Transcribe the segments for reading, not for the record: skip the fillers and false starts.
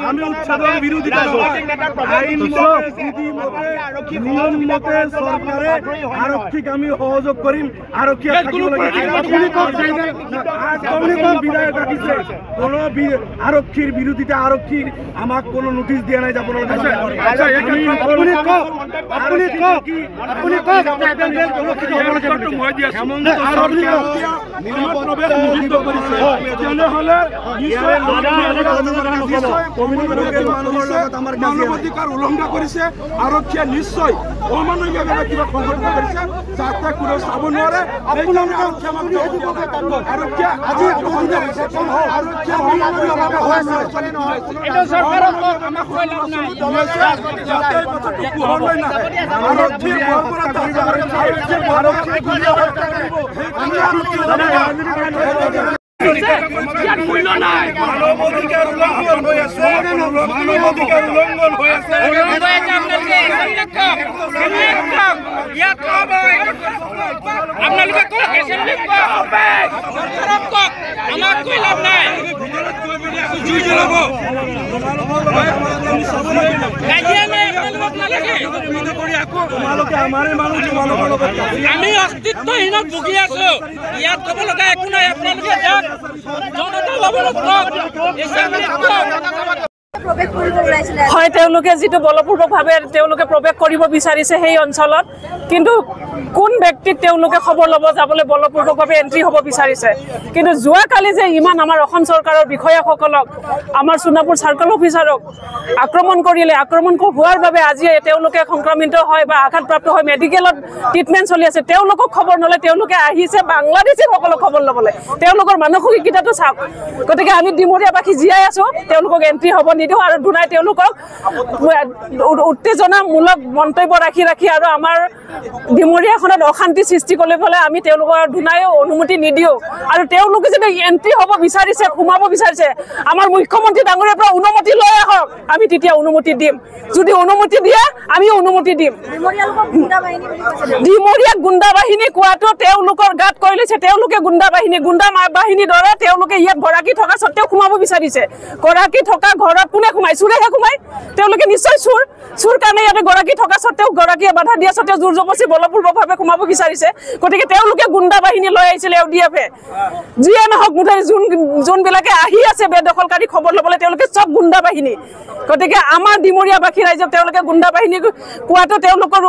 আমি উচ্ছেদের বিরোধিতা সরকারে আরক্ষীক আমি সহযোগ করিম আরক্ষী বিধায়ক রাখিছে কোনো আরক্ষীর বিরোধিতা আরক্ষী আমাক কোনো নোটিশ দিয়া নাই যাব মানবাধিকার উলংঘা করেছে আরক্ষীয়ে নিশ্চয় অমানবিকভাৱে কিবা সংঘটিত কৰিছে যাতে কোনো চাব নোৱাৰে মূল্য নাই মানবাধিকাৰ উলংঘন হৈ আছে মানবাধিকাৰ উলংঘন হৈ আছে আপোনালোকে কক এছেম্বলি কক সৰকাৰক কক আমাক কৈ লাভ নাই জুই জ্বলাব কাজিয়া নাই আপোনালোকক নালাগে তোমালোকে আমাৰে মানুহ তোমালোকৰ লগত আমি অস্তিত্বহীনত ভুগি আছো ইয়াত ক'ব লগা একো নাই আপোনালোকে যাওক জনতা লবলক কক এছেম্বলি কক হয় তেওঁলোকে যেটো বলপূৰ্বকভাৱে তেওঁলোকে প্ৰৱেশ কৰিব বিচাৰিছে সেই অঞ্চলত কিন্তু কোন ব্যক্তিক তেওঁলোকে খবৰ ল'ব যাবলৈ বলপূৰ্বকভাৱে এন্ট্ৰি হ'ব বিচাৰিছে কিন্তু যোৱাকালি যে ইমান আমাৰ অসম চৰকাৰৰ বিষয়াসকলক আমাৰ সোণাপুৰ সাৰ্কেল অফিচাৰক আক্ৰমণ কৰিলে আক্ৰমণ হোৱাৰ বাবে আজি তেওঁলোকে সংক্ৰমিত হয় বা আঘাতপ্ৰাপ্ত হয় মেডিকেলত ট্ৰিটমেণ্ট চলি আছে তেওঁলোকক খবৰ নলয় তেওঁলোকে আহিছে বাংলাদেশীসকলক খবৰ ল'বলৈ তেওঁলোকৰ মানসিকতাটো চাওক গতিকে আমি ডিমৰীয়াবাসী জীয়াই আছো তেওঁলোকক এন্ট্ৰি হ'ব নিদিওঁ আৰু দুনাই তেওঁলোকক উত্তেজনামূলক মন্তব্য ৰাখি আৰু আমাৰ ডিমৰীয়াখনত অশান্তি সৃষ্টি কৰিবলৈ আমি তেওঁলোকৰ দুনাই অনুমতি নিদিওঁ আৰু তেওঁলোকে যদি এন্ট্ৰি হ'ব বিচাৰিছে সোমাব বিচাৰিছে আমাৰ মুখ্যমন্ত্ৰী ডাঙৰীয়াৰ পৰা অনুমতি লৈ আহক আমি তেতিয়া অনুমতি দিম যদি অনুমতি দিয়ে আমি অনুমতি দিম ডিমৰীয়া গুণ্ডা বাহিনী কোৱাটো তেওঁলোকৰ গাত কৈ লৈছে তেওঁলোকে গুণ্ডা বাহিনীৰ দৰে তেওঁলোকে ইয়াত গৰাকী থকা সত্ত্বেও সোমাব বিচাৰিছে গৰাকী থকা ঘৰত কোনে সোমাই চুৰেহে সোমাই তেওঁলোকে নিশ্চয় চুৰ কাৰণে ইয়াতে গৰাকী থকা সত্ত্বেও গৰাকীয়ে বাধা দিয়া সত্ত্বেও জোৰ জবৰদস্তি বলপূৰ্বকভাৱে সোমাব বিচাৰিছে গতিকে তেওঁলোকে গুণ্ডা বাহিনী লৈ আহিছিলে এওডিএফে যিয়ে নহওক মুঠতে যোনবিলাকে আহি আছে বেদখলকাৰী খবৰ ল'বলৈ তেওঁলোকে চব গুণ্ডা বাহিনী গতিকে আমাৰ ডিমৰীয়াবাসী ৰাইজক তেওঁলোকে গুণ্ডা বাহিনী কোৱাটো তেওঁলোকৰ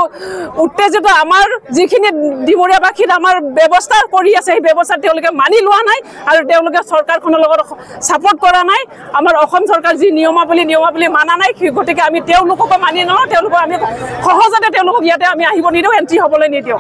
উত্তেজিত আমাৰ যিখিনি ডিমৰীয়াবাসীত আমাৰ ব্যৱস্থা কৰি আছে সেই ব্যৱস্থা তেওঁলোকে মানি লোৱা নাই আৰু তেওঁলোকে চৰকাৰখনৰ লগত ছাপোৰ্ট কৰা নাই আমাৰ অসম চৰকাৰ যি নিয়মাৱলী মানা নাই গতিকে আমি তেওঁলোককো মানি নলওঁ তেওঁলোকক আমি সহজতে তেওঁলোকক ইয়াতে আমি আহিব নিদিওঁ এন্ট্ৰি হ'বলৈ নিদিওঁ